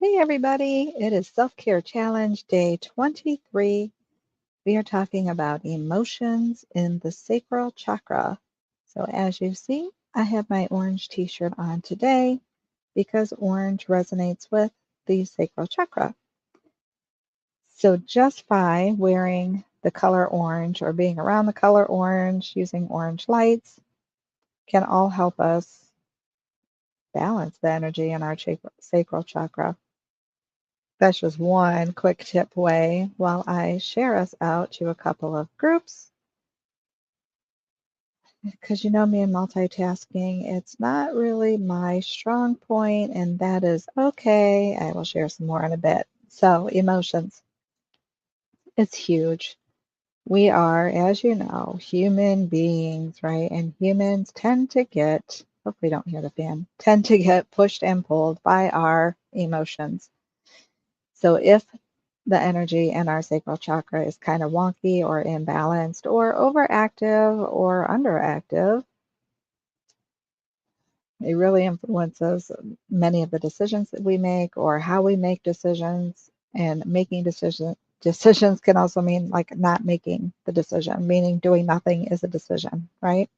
Hey everybody, it is Self-Care Challenge Day 23. We are talking about emotions in the sacral chakra. So as you see, I have my orange t-shirt on today because orange resonates with the sacral chakra. So just by wearing the color orange or being around the color orange, using orange lights, can all help us balance the energy in our sacral chakra. That's just one quick tip way while I share us out to a couple of groups. Because you know me in multitasking, it's not really my strong point, and that is okay. I will share some more in a bit. So, emotions, it's huge. We are, as you know, human beings, right? And humans tend to get, hopefully, don't hear the fan, tend to get pushed and pulled by our emotions. So, if the energy in our sacral chakra is kind of wonky or imbalanced or overactive or underactive, it really influences many of the decisions that we make or how we make decisions. And making decisions can also mean like not making the decision, meaning doing nothing is a decision, right?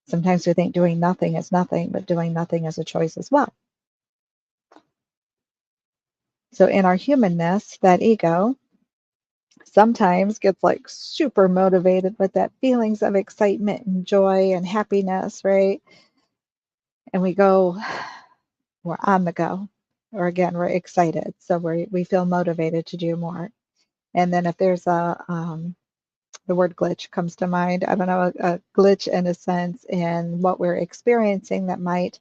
Sometimes we think doing nothing is nothing, but doing nothing is a choice as well. So in our humanness, that ego sometimes gets like super motivated with that feelings of excitement and joy and happiness, right? And we're on the go, or again, we're excited. So we feel motivated to do more. And then if there's the word glitch comes to mind, I don't know, a glitch in a sense in what we're experiencing that might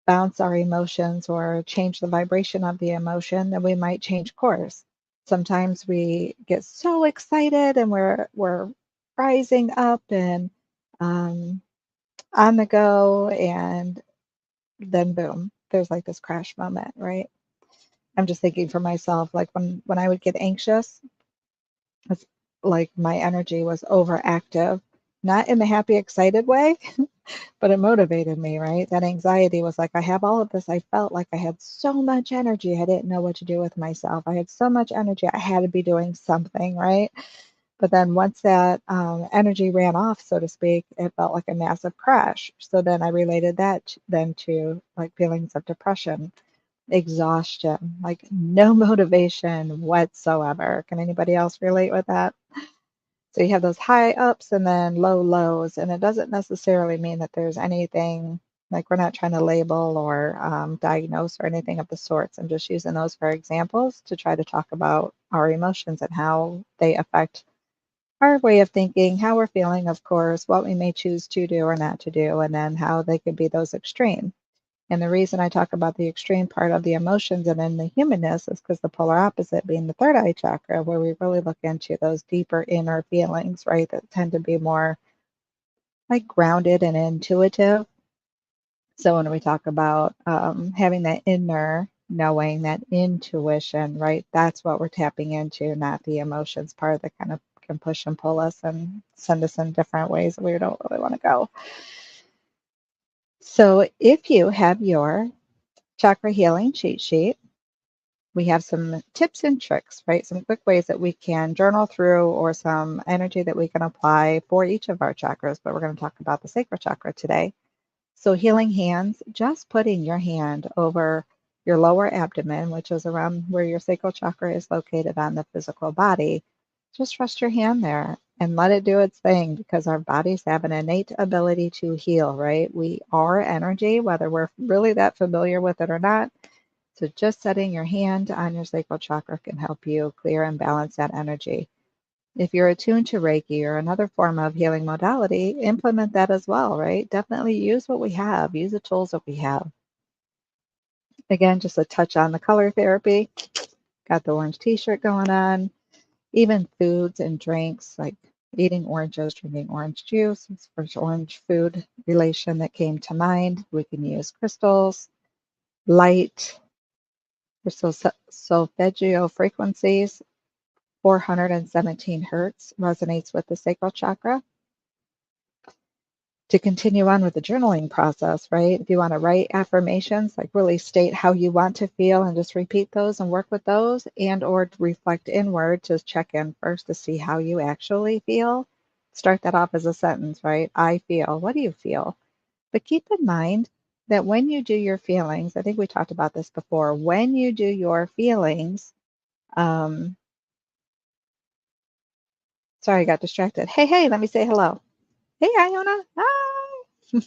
bounce our emotions or change the vibration of the emotion, then we might change course. Sometimes we get so excited and we're rising up and um, on the go, and then boom, there's like this crash moment, right? I'm just thinking for myself, like when I would get anxious, it's like my energy was overactive, not in the happy, excited way, but it motivated me, right? That anxiety was like, I have all of this. I felt like I had so much energy. I didn't know what to do with myself. I had so much energy. I had to be doing something, right? But then once that energy ran off, so to speak, it felt like a massive crash. So then I related that then to like feelings of depression, exhaustion, like no motivation whatsoever. Can anybody else relate with that? So you have those high ups and then low lows, and it doesn't necessarily mean that there's anything like we're not trying to label or diagnose or anything of the sorts. I'm just using those for examples to try to talk about our emotions and how they affect our way of thinking, how we're feeling, of course, what we may choose to do or not to do, and then how they could be those extreme. And the reason I talk about the extreme part of the emotions and then the humanness is because the polar opposite being the third eye chakra, where we really look into those deeper inner feelings, right, that tend to be more like grounded and intuitive. So when we talk about having that inner knowing, that intuition, right, that's what we're tapping into, not the emotions part that kind of can push and pull us and send us in different ways that we don't really want to go. So if you have your chakra healing cheat sheet, we have some tips and tricks, right? Some quick ways that we can journal through or some energy that we can apply for each of our chakras, but we're going to talk about the sacral chakra today. So healing hands, just putting your hand over your lower abdomen, which is around where your sacral chakra is located on the physical body. Just rest your hand there and let it do its thing because our bodies have an innate ability to heal, right? We are energy, whether we're really that familiar with it or not. So just setting your hand on your sacral chakra can help you clear and balance that energy. If you're attuned to Reiki or another form of healing modality, implement that as well, right? Definitely use what we have, use the tools that we have. Again, just a touch on the color therapy. Got the orange t-shirt going on. Even foods and drinks like eating oranges, drinking orange juice. It's first orange food relation that came to mind. We can use crystals, light, or solfeggio frequencies. 417 hertz resonates with the sacral chakra. to continue on with the journaling process, right? If you want to write affirmations, like really state how you want to feel and just repeat those and work with those, and or reflect inward to check in first to see how you actually feel. Start that off as a sentence, right? I feel. What do you feel? But keep in mind that when you do your feelings, I think we talked about this before, when you do your feelings, um, sorry, I got distracted. Hey, hey, let me say hello. Hey, Iona. Hi.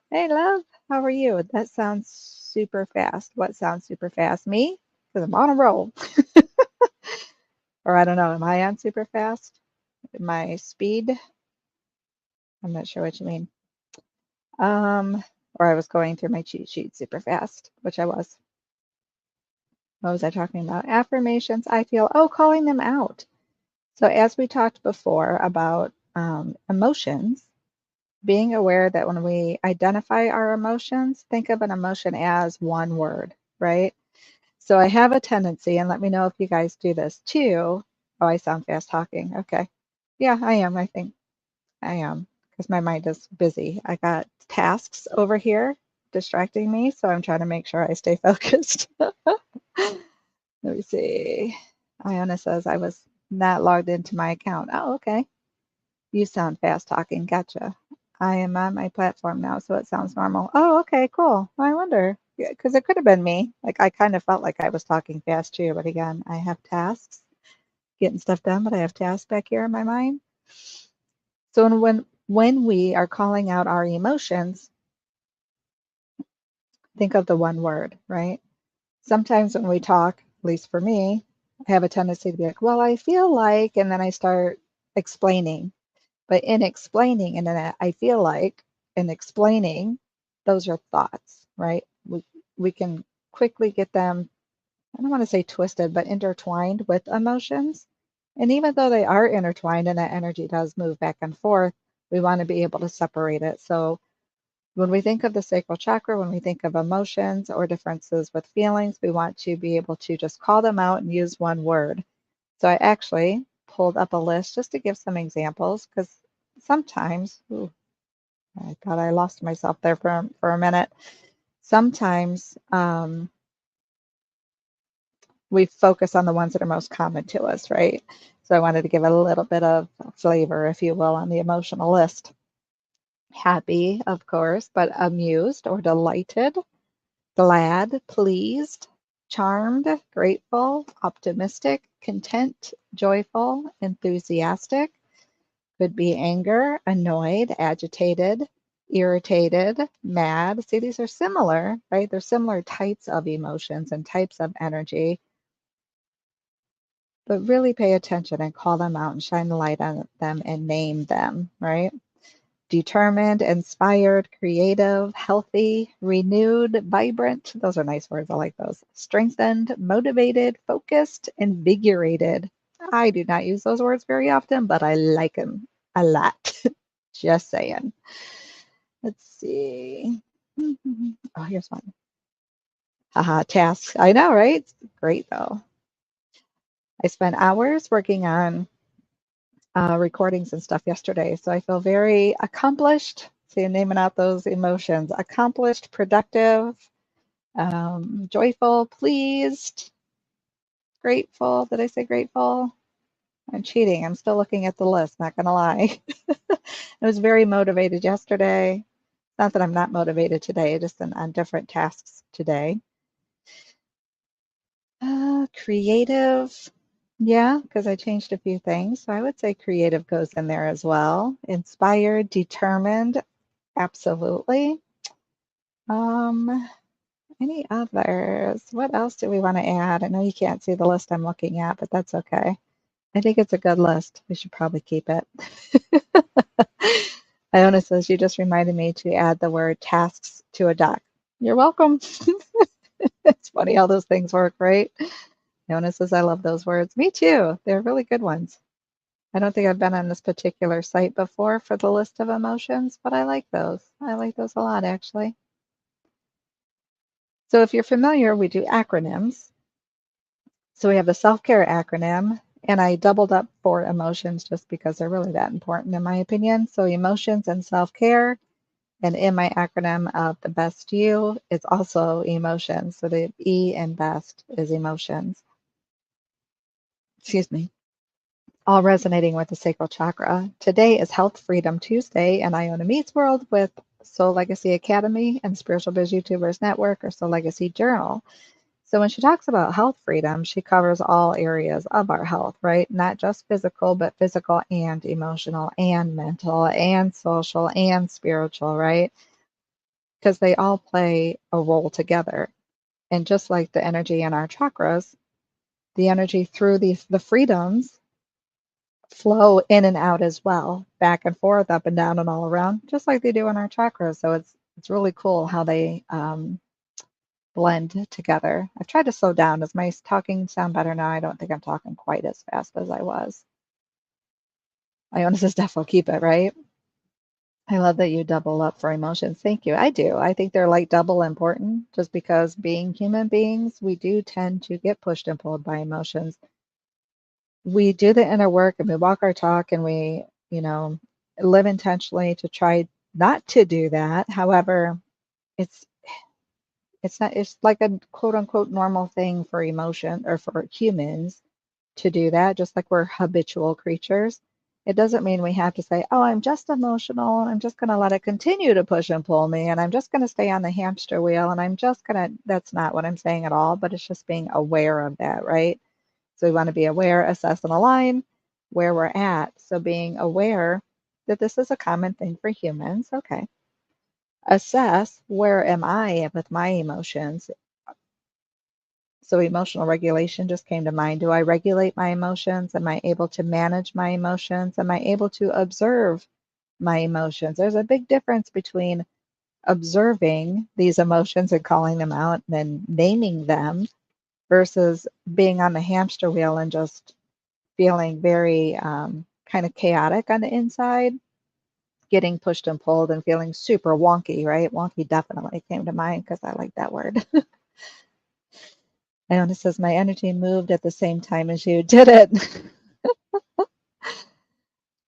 Hey, love. How are you? That sounds super fast. What sounds super fast? Me? Because I'm on a roll. Or I don't know. Am I on super fast? My speed? I'm not sure what you mean. Or I was going through my cheat sheet super fast, which I was. What was I talking about? Affirmations, I feel. Oh, calling them out. So as we talked before about emotions, being aware that when we identify our emotions, think of an emotion as one word, right? So I have a tendency, and let me know if you guys do this too. Oh, I sound fast talking. Okay. Yeah, I am. I think I am because my mind is busy. I got tasks over here distracting me, so I'm trying to make sure I stay focused. Let me see. Iona says I was not logged into my account. Oh, okay. You sound fast talking. Gotcha. I am on my platform now, so it sounds normal. Oh, okay, cool. Well, I wonder, because it could have been me. Like I kind of felt like I was talking fast too, but again, I have tasks, getting stuff done, but I have tasks back here in my mind. So when we are calling out our emotions, think of the one word, right? Sometimes when we talk, at least for me, I have a tendency to be like, well, I feel like, and then I start explaining. But in explaining, and then I feel like in explaining, those are thoughts, right? We can quickly get them, I don't want to say twisted, but intertwined with emotions. And even though they are intertwined and that energy does move back and forth, we want to be able to separate it. So when we think of the sacral chakra, when we think of emotions or differences with feelings, we want to be able to just call them out and use one word. So I actually pulled up a list just to give some examples because sometimes, ooh, I thought I lost myself there for a minute. Sometimes we focus on the ones that are most common to us, right? So I wanted to give a little bit of flavor, if you will, on the emotional list. Happy, of course, but amused or delighted, glad, pleased, charmed, grateful, optimistic, content, joyful, enthusiastic. Could be anger, annoyed, agitated, irritated, mad. See, these are similar, right? They're similar types of emotions and types of energy, but really pay attention and call them out and shine the light on them and name them, right? Determined, inspired, creative, healthy, renewed, vibrant. Those are nice words. I like those. Strengthened, motivated, focused, invigorated. I do not use those words very often, but I like them a lot. Just saying. Let's see. Oh, here's one. Haha, tasks. I know, right? It's great though. I spent hours working on recordings and stuff yesterday, so I feel very accomplished. See, naming out those emotions: accomplished, productive, joyful, pleased, grateful. Did I say grateful? I'm cheating. I'm still looking at the list, not gonna lie. I was very motivated yesterday. Not that I'm not motivated today, just on different tasks today. Creative. Yeah, because I changed a few things. So I would say creative goes in there as well. Inspired, determined, absolutely. Um, any others? What else do we want to add? I know you can't see the list I'm looking at, but that's okay. I think it's a good list. We should probably keep it. Iona says you just reminded me to add the word tasks to a doc. You're welcome. It's funny how those things work, right? Iona says I love those words. Me too. They're really good ones. I don't think I've been on this particular site before for the list of emotions, but I like those. I like those a lot, actually. So if you're familiar, we do acronyms. So we have the self-care acronym, And I doubled up for emotions just because they're really that important in my opinion. So emotions and self-care. And in my acronym of the best you, it's also emotions. So the E in best is emotions. Excuse me. All resonating with the sacral chakra. Today is Health Freedom Tuesday, and Iona Meets World with Soul Legacy Academy and Spiritual Biz YouTubers Network, or Soul Legacy Journal. So when she talks about health freedom, she covers all areas of our health, right? Not just physical, but physical and emotional and mental and social and spiritual, right? Because they all play a role together. And just like the energy in our chakras, the energy through the freedoms flow in and out as well, back and forth, up and down and all around, just like they do in our chakras. So it's really cool how they blend together. I've tried to slow down. Does my talking sound better now? I don't think I'm talking quite as fast as I was. Iona says definitely keep it, right? I love that you double up for emotions. Thank you. I do. I think they're like double important just because being human beings, we do tend to get pushed and pulled by emotions. We do the inner work and we walk our talk and we, live intentionally to try not to do that. However, it's it's like a quote unquote normal thing for emotion or for humans to do that, just like we're habitual creatures. It doesn't mean we have to say, oh, I'm just emotional. I'm just going to let it continue to push and pull me. And I'm just going to stay on the hamster wheel. And I'm just going to, that's not what I'm saying at all, but it's just being aware of that, right? So we want to be aware, assess, and align where we're at. So being aware that this is a common thing for humans. Okay. Assess where am I with my emotions. So emotional regulation just came to mind. Do I regulate my emotions? Am I able to manage my emotions? Am I able to observe my emotions? There's a big difference between observing these emotions and calling them out and then naming them versus being on the hamster wheel and just feeling very kind of chaotic on the inside, getting pushed and pulled and feeling super wonky, right? Wonky definitely came to mind because I like that word. Iona says, my energy moved at the same time as you did it.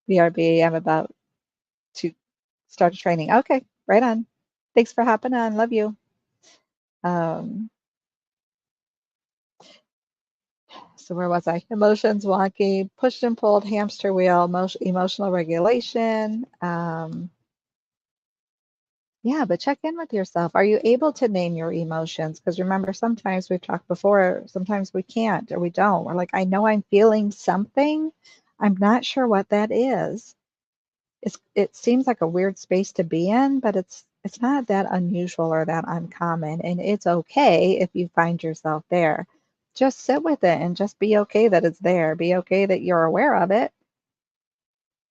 BRB, I'm about to start a training. Okay, right on. Thanks for hopping on. Love you. Um, so where was I? Emotions, wonky, pushed and pulled, hamster wheel, emotional regulation. Yeah, but check in with yourself. Are you able to name your emotions? Because remember, sometimes we've talked before, sometimes we can't or we don't. We're like, I know I'm feeling something. I'm not sure what that is. It seems like a weird space to be in, but it's not that unusual or that uncommon. And it's okay if you find yourself there. Just sit with it and just be okay that it's there. Be okay that you're aware of it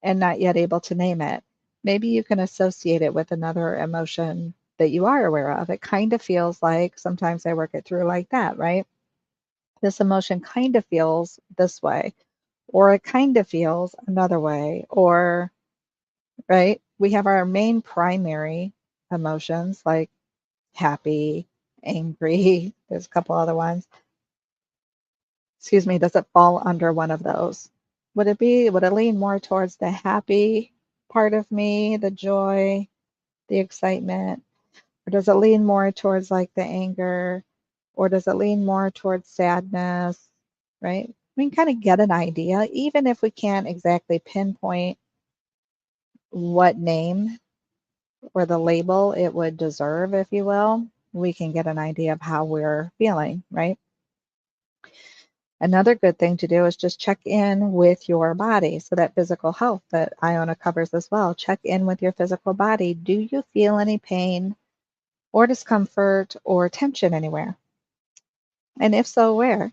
and not yet able to name it. Maybe you can associate it with another emotion that you are aware of. It kind of feels like sometimes I work it through like that, right? This emotion kind of feels this way, or it kind of feels another way, or, right? We have our main primary emotions like happy, angry, there's a couple other ones. Excuse me, does it fall under one of those? Would it lean more towards the happy part of me, the joy, the excitement? Or does it lean more towards like the anger? Or does it lean more towards sadness? Right? We can kind of get an idea, even if we can't exactly pinpoint what name or the label it would deserve, if you will. We can get an idea of how we're feeling, right? Another good thing to do is just check in with your body. So that physical health that Iona covers as well. Check in with your physical body. Do you feel any pain or discomfort or tension anywhere? And if so, where?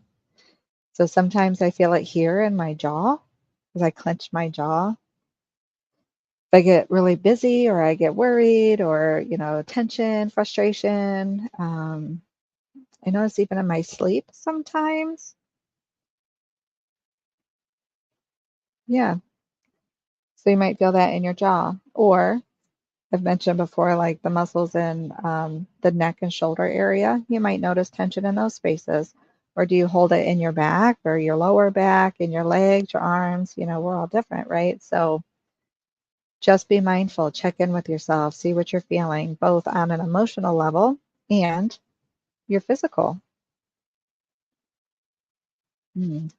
So sometimes I feel it here in my jaw as I clench my jaw. If I get really busy or I get worried or, tension, frustration. I notice even in my sleep sometimes. Yeah. So you might feel that in your jaw. Or I've mentioned before, like the muscles in the neck and shoulder area, you might notice tension in those spaces. Or do you hold it in your back or your lower back, in your legs, your arms? We're all different, right? So just be mindful, check in with yourself, see what you're feeling, both on an emotional level and your physical. Mm.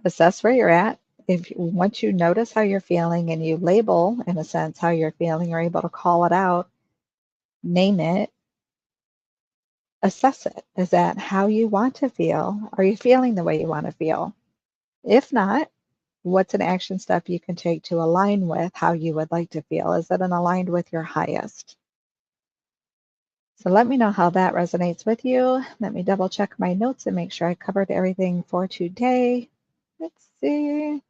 Assess where you're at. Once you notice how you're feeling and you label, in a sense, how you're feeling, you're able to call it out, name it, assess it. Is that how you want to feel? Are you feeling the way you want to feel? If not, what's an action step you can take to align with how you would like to feel? Is it aligned with your highest? So let me know how that resonates with you. Let me double check my notes and make sure I covered everything for today. Let's see.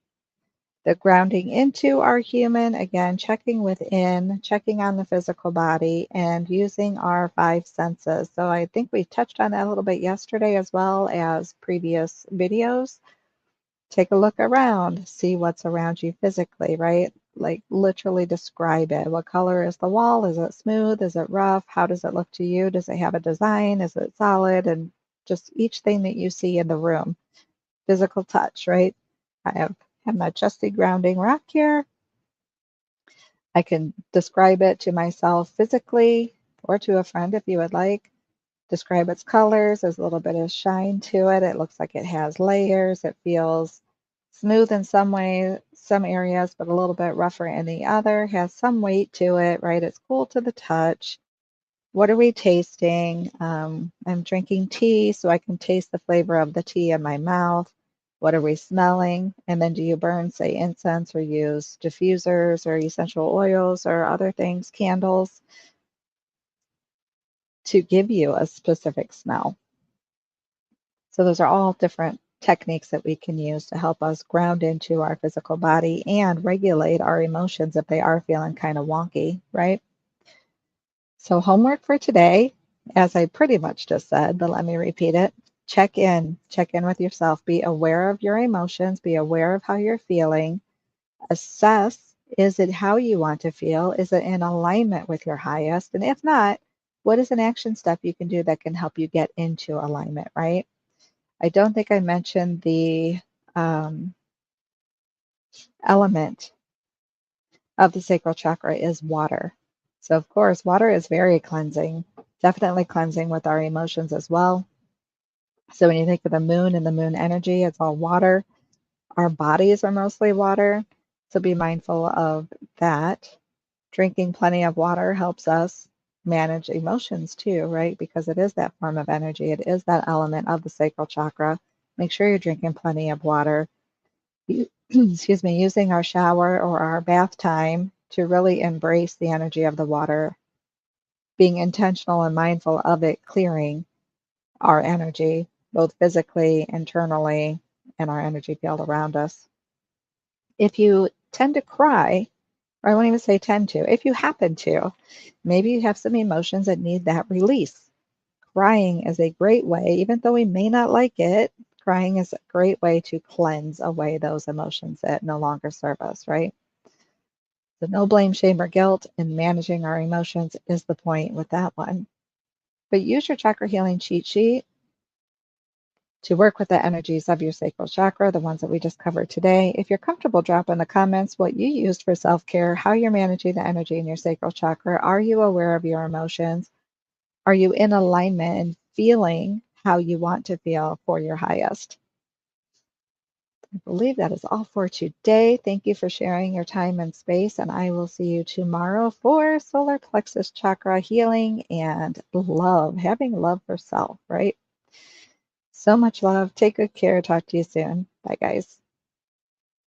The grounding into our human, again, checking within, checking on the physical body, and using our five senses. So I think we touched on that a little bit yesterday as well as previous videos. Take a look around, see what's around you physically, right? Like literally describe it. What color is the wall? Is it smooth? Is it rough? How does it look to you? Does it have a design? Is it solid? And just each thing that you see in the room. Physical touch, right? I have my trusty grounding rock here. I can describe it to myself physically or to a friend if you would like. Describe its colors. There's a little bit of shine to it. It looks like it has layers. It feels smooth in some way, some areas, but a little bit rougher in the other. Has some weight to it, right? It's cool to the touch. What are we tasting? I'm drinking tea, so I can taste the flavor of the tea in my mouth. What are we smelling? And then do you burn, say, incense or use diffusers or essential oils or other things, candles, to give you a specific smell? So those are all different techniques that we can use to help us ground into our physical body and regulate our emotions if they are feeling kind of wonky, right? So homework for today, as I pretty much just said, but let me repeat it. Check in with yourself. Be aware of your emotions. Be aware of how you're feeling. Assess, is it how you want to feel? Is it in alignment with your highest? And if not, what is an action step you can do that can help you get into alignment, right? I don't think I mentioned the um, element of the sacral chakra is water. So, of course, water is very cleansing, definitely cleansing with our emotions as well. So, when you think of the moon and the moon energy, it's all water. Our bodies are mostly water. So, be mindful of that. Drinking plenty of water helps us manage emotions too, right? Because it is that form of energy, it is that element of the sacral chakra. Make sure you're drinking plenty of water. Excuse me, using our shower or our bath time to really embrace the energy of the water, being intentional and mindful of it clearing our energy, both physically, internally, and our energy field around us. If you tend to cry, or I won't even say tend to, if you happen to, maybe you have some emotions that need that release. Crying is a great way, even though we may not like it, crying is a great way to cleanse away those emotions that no longer serve us, right? So no blame, shame, or guilt in managing our emotions is the point with that one. But use your chakra healing cheat sheet to work with the energies of your sacral chakra, the ones that we just covered today. If you're comfortable, drop in the comments what you used for self-care, how you're managing the energy in your sacral chakra. Are you aware of your emotions? Are you in alignment and feeling how you want to feel for your highest? I believe that is all for today. Thank you for sharing your time and space, and I will see you tomorrow for solar plexus chakra healing and love, having love for self, right? So much love. Take good care. Talk to you soon. Bye, guys.